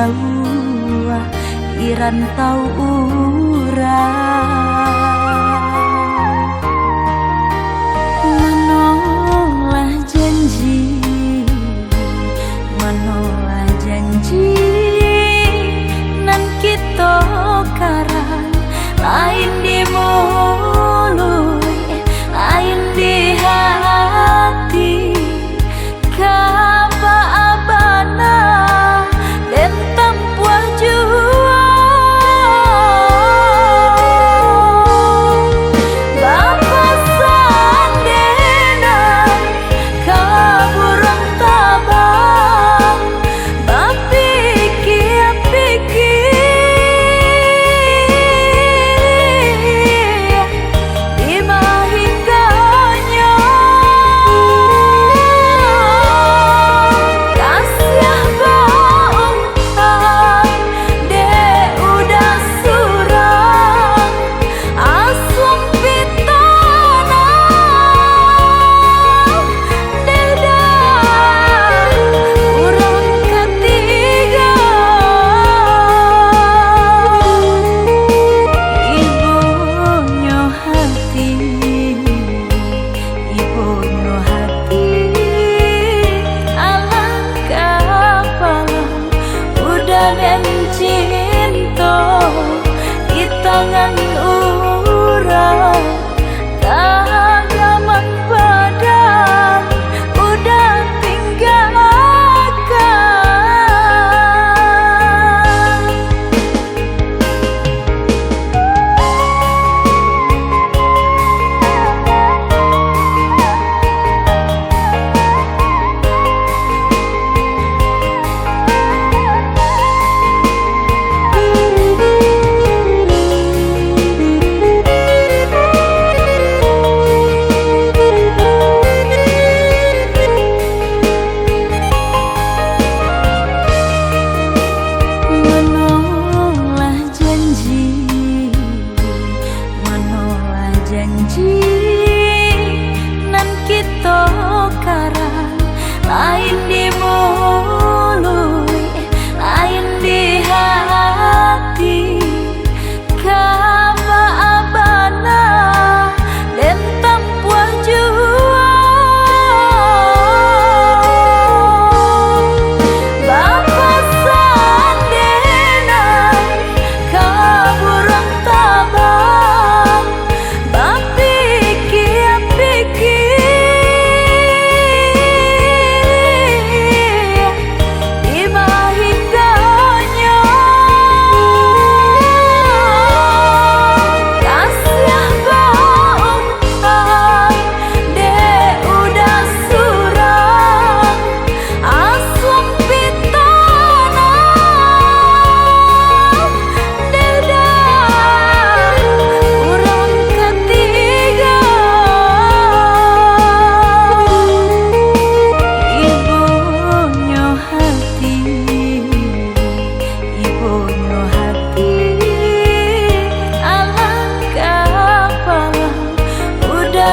jauh irantau urang menolak janji nan kita karang lain di mulut lain di hati kapa abana dan tempuh jua bapa sandena kaburang tabang bapikir-pikir dan cinta di tangan urang tagaman badan udah tinggalkan janji nan kita karang lain di mulut lain di hati kapa abana dan tempuh jua bapa sandena kaburang tabang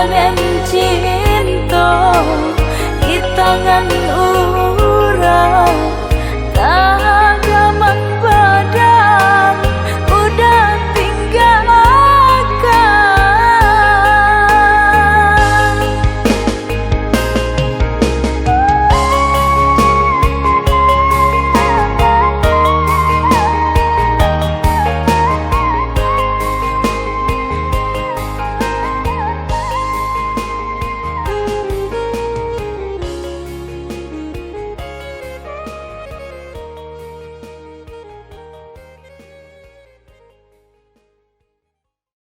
dan cinta di tangan urang